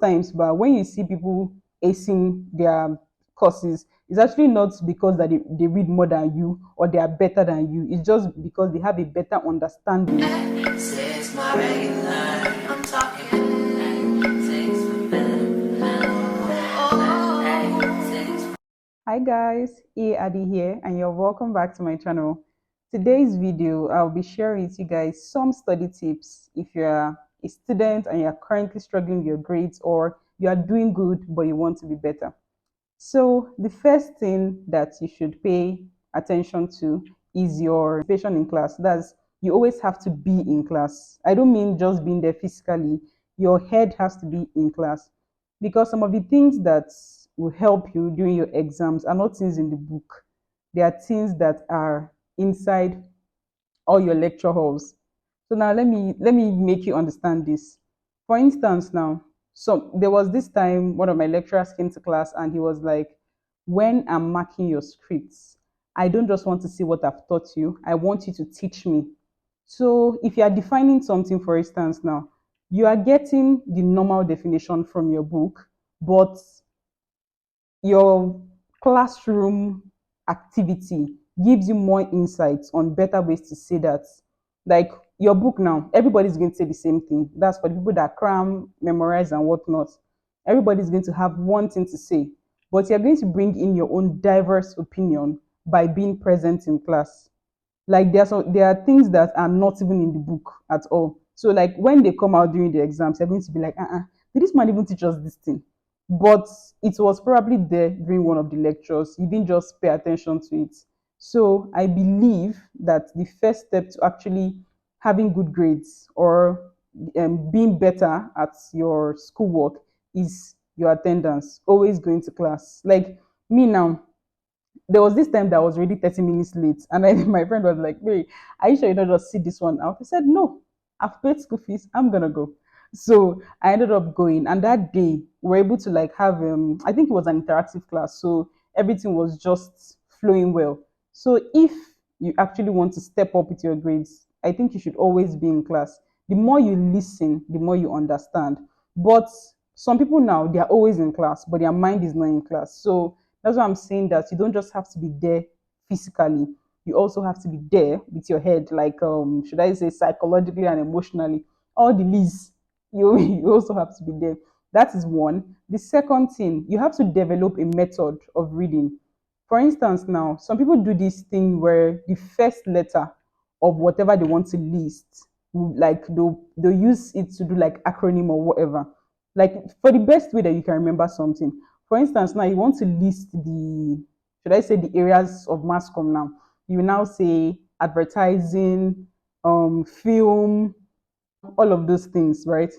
times, but when you see people acing their courses, it's actually not because that they read more than you or they are better than you. It's just because they have a better understanding. Says my regular, I'm talking things for better. Oh, Hi guys, Adi here, and you're welcome back to my channel. Today's video, I'll be sharing with you guys some study tips if you're a student and you're currently struggling with your grades, or you are doing good but you want to be better. So the first thing that you should pay attention to is your participation in class. That's, you always have to be in class. I don't mean just being there physically. Your head has to be in class, because some of the things that will help you during your exams are not things in the book. They are things that are inside all your lecture halls. So now let me make you understand this. For instance, now, so there was this time one of my lecturers came to class and he was like, when I'm marking your scripts, I don't just want to see what I've taught you. I want you to teach me. So if you are defining something, for instance, now, you are getting the normal definition from your book, but your classroom activity gives you more insights on better ways to say that. Like your book now, everybody's going to say the same thing. That's for the people that cram, memorize, and whatnot. Everybody's going to have one thing to say, but you're going to bring in your own diverse opinion by being present in class. Like there are things that are not even in the book at all. So like when they come out during the exams, they're going to be like, did this man even teach us this thing? But it was probably there during one of the lectures. You didn't just pay attention to it. So I believe that the first step to actually having good grades, or being better at your schoolwork, is your attendance. Always going to class. Like me now, there was this time that I was already 30 minutes late, and my friend was like, "Hey, are you sure you don't just sit this one out?" I said, "No, I've paid school fees. I'm gonna go." So I ended up going, and that day we were able to like have I think it was an interactive class, so everything was just flowing well. So if you actually want to step up with your grades, I think you should always be in class. The more you listen, the more you understand. But some people now, they are always in class, but their mind is not in class. So that's why I'm saying that you don't just have to be there physically. You also have to be there with your head, like should I say psychologically and emotionally. All the least, you also have to be there. That is one. The second thing, you have to develop a method of reading. For instance, now some people do this thing where the first letter of whatever they want to list, like they'll use it to do like acronym or whatever. Like for the best way that you can remember something. For instance, now you want to list the, should I say the areas of mass com now? You now say advertising, film, all of those things, right?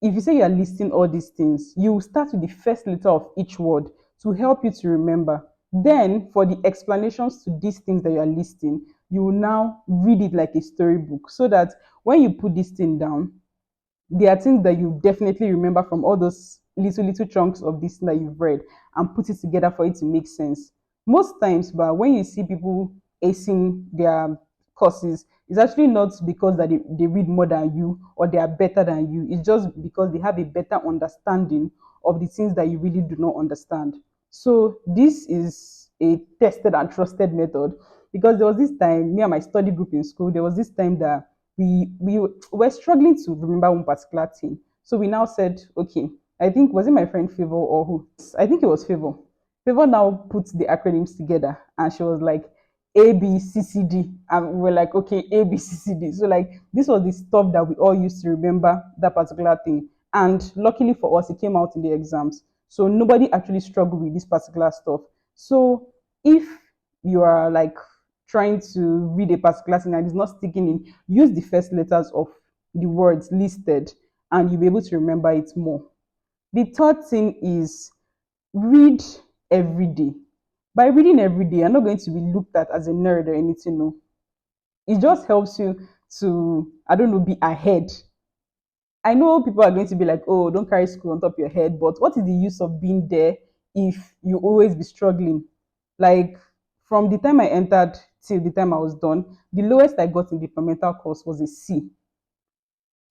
If you say you are listing all these things, you start with the first letter of each word to help you to remember. Then, for the explanations to these things that you are listing, you will now read it like a storybook, so that when you put this thing down, there are things that you definitely remember from all those little chunks of this that you've read, and put it together for it to make sense. Most times, but when you see people acing their courses, it's actually not because that they read more than you or they are better than you. It's just because they have a better understanding of the things that you really do not understand. So this is a tested and trusted method, because there was this time, me and my study group in school, there was this time that we were struggling to remember one particular thing. So we now said, okay, I think, was it my friend Favor or who? I think it was Favor. Favor now put the acronyms together, and she was like ABCCD, and we were like, okay, ABCCD. So like this was the stuff that we all used to remember that particular thing. And luckily for us, it came out in the exams. So nobody actually struggled with this particular stuff. So if you are like trying to read a particular thing and it's not sticking in, use the first letters of the words listed, and you'll be able to remember it more. The third thing is read every day. By reading every day, you're not going to be looked at as a nerd or anything. No, it just helps you to, I don't know, be ahead. I know people are going to be like, oh, don't carry school on top of your head, but what is the use of being there if you always be struggling? Like from the time I entered till the time I was done, the lowest I got in the departmental course was a C.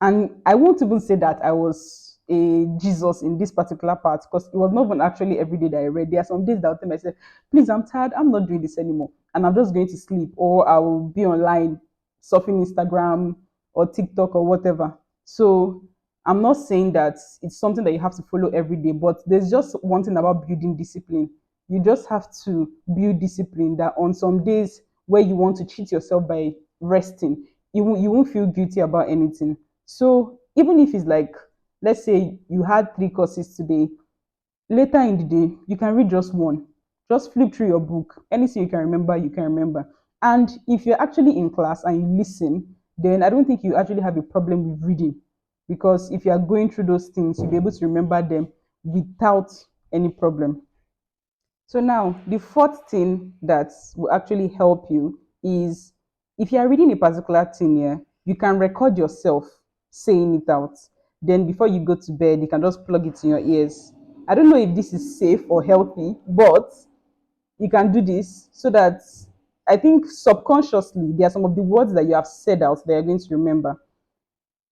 And I won't even say that I was a Jesus in this particular part because it was not even actually every day that I read. There are some days that I'll tell myself, please, I'm tired, I'm not doing this anymore. And I'm just going to sleep, or I will be online surfing Instagram or TikTok or whatever. So I'm not saying that it's something that you have to follow every day, but there's just one thing about building discipline. You just have to build discipline that on some days where you want to cheat yourself by resting, you won't feel guilty about anything. So even if it's like, let's say you had three courses today, later in the day, you can read just one. Just flip through your book. Anything you can remember, you can remember. And if you're actually in class and you listen, then I don't think you actually have a problem with reading. Because if you are going through those things, you'll be able to remember them without any problem. So now the fourth thing that will actually help you is if you are reading a particular thing here, you can record yourself saying it out. Then before you go to bed, you can just plug it in your ears. I don't know if this is safe or healthy, but you can do this so that I think subconsciously there are some of the words that you have said out that you're going to remember.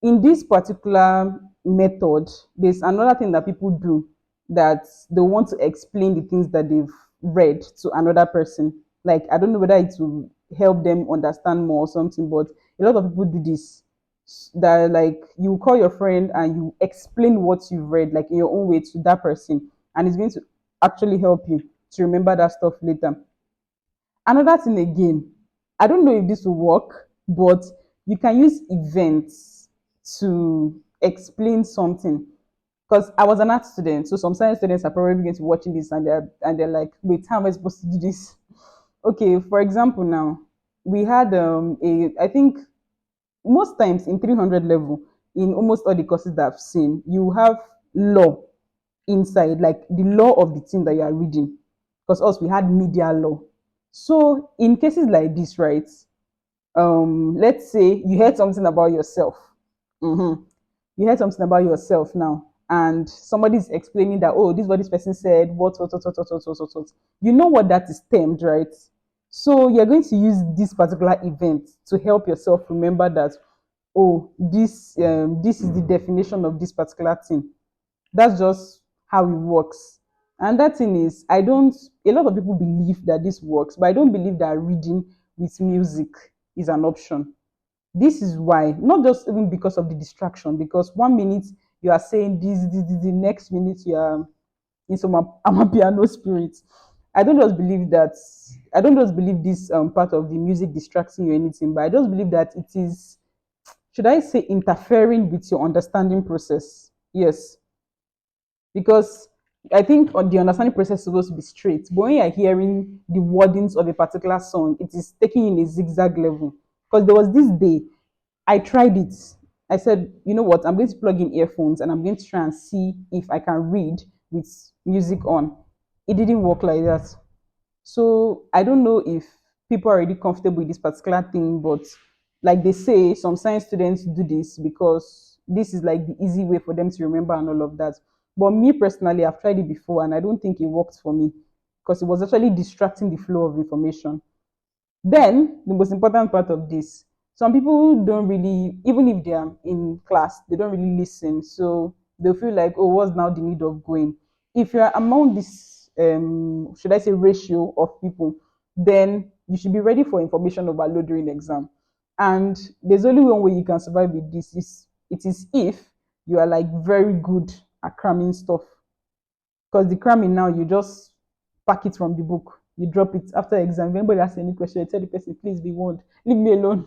In this particular method, there's another thing that people do, that they want to explain the things that they've read to another person. Like, I don't know whether it will help them understand more or something, but a lot of people do this. That, like, you call your friend and you explain what you've read, like in your own way, to that person, and it's going to actually help you to remember that stuff later. Another thing again, I don't know if this will work, but you can use events to explain something. Because I was an art student, so some science students are probably going to be watching this and they're like, wait, how am I supposed to do this? Okay, for example, now we had a I think most times in 300 level, in almost all the courses that I've seen, you have law inside, like the law of the thing that you are reading. Because us, we had media law. So in cases like this, right? Let's say you heard something about yourself. Mhm. You heard something about yourself now, and somebody's explaining that, oh, this is what this person said, what. You know what that is termed, right? So you're going to use this particular event to help yourself remember that, oh, this is the definition of this particular thing. That's just how it works. And that thing is, I don't, a lot of people believe that this works, but I don't believe that reading with music is an option. This is why, not just even because of the distraction, because 1 minute you are saying this, the next minute you are in some piano spirit. I don't just believe that, I don't just believe this part of the music distracting you or anything, but I just believe that it is, should I say, interfering with your understanding process. Yes, because I think on the understanding process is supposed to be straight. But when you're hearing the wordings of a particular song, it is taking in a zigzag level. Because there was this day I tried it. I said, you know what, I'm going to plug in earphones and I'm going to try and see if I can read with music on. It didn't work like that. So I don't know if people are already comfortable with this particular thing, but like they say, some science students do this because this is like the easy way for them to remember and all of that. But me personally, I've tried it before and I don't think it worked for me because it was actually distracting the flow of information. Then the most important part of this, some people don't really, even if they are in class, they don't really listen. So they'll feel like, oh, what's now the need of going? If you're among this, should I say, ratio of people, then you should be ready for information overload during the exam. And there's only one way you can survive with this is it is if you are like very good at cramming stuff, because the cramming now, you just pack it from the book, you drop it after exam. If anybody asks any question, you tell the person, please be warned, leave me alone.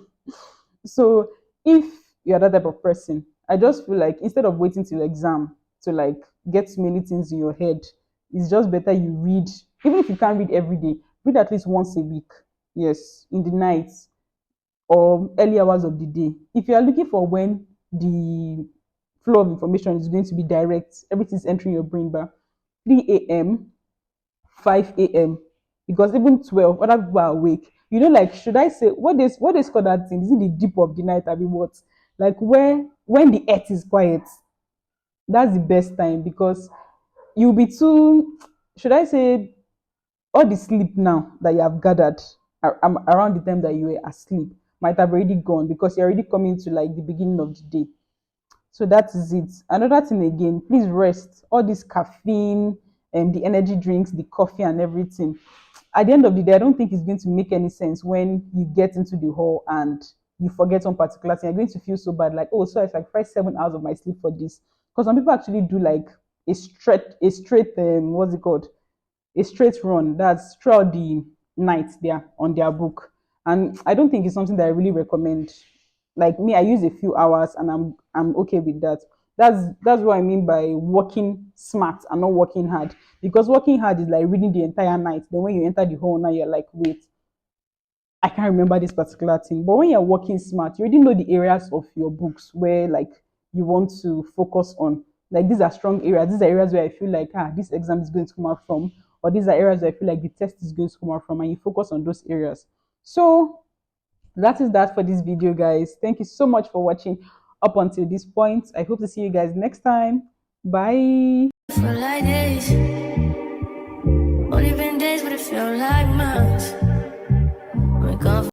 So if you're that type of person, I just feel like instead of waiting till exam to like get so many things in your head, it's just better you read. Even if you can't read every day, read at least once a week. Yes, in the night or early hours of the day. If you are looking for when the flow of information is going to be direct, everything's entering your brain by 3 a.m., 5 a.m. Because even 12, other people are awake. You know, like, should I say, what they call that thing? Is it the deep of the night? I mean, what? Like, where, when the earth is quiet, that's the best time because you'll be too, should I say, all the sleep now that you have gathered around the time that you were asleep might have already gone because you're already coming to like the beginning of the day. So that is it. Another thing again, please rest. All this caffeine and the energy drinks, the coffee and everything. At the end of the day, I don't think it's going to make any sense when you get into the hall and you forget one particular thing. You're going to feel so bad, like, oh, so I sacrificed 7 hours of my sleep for this. Because some people actually do like a straight, what's it called? A straight run. That's throughout the night there on their book. And I don't think it's something that I really recommend. Like me, I use a few hours and I'm okay with that. That's what I mean by working smart and not working hard. Because working hard is like reading the entire night. Then when you enter the hall now, you're like, wait, I can't remember this particular thing. But when you're working smart, you already know the areas of your books where like you want to focus on. Like these are strong areas. These are areas where I feel like this exam is going to come out from, or these are areas where I feel like the test is going to come out from, and you focus on those areas. So that is that for this video, guys. Thank you so much for watching up until this point. I hope to see you guys next time. Bye. Feel like days, only been days, but it feel like months.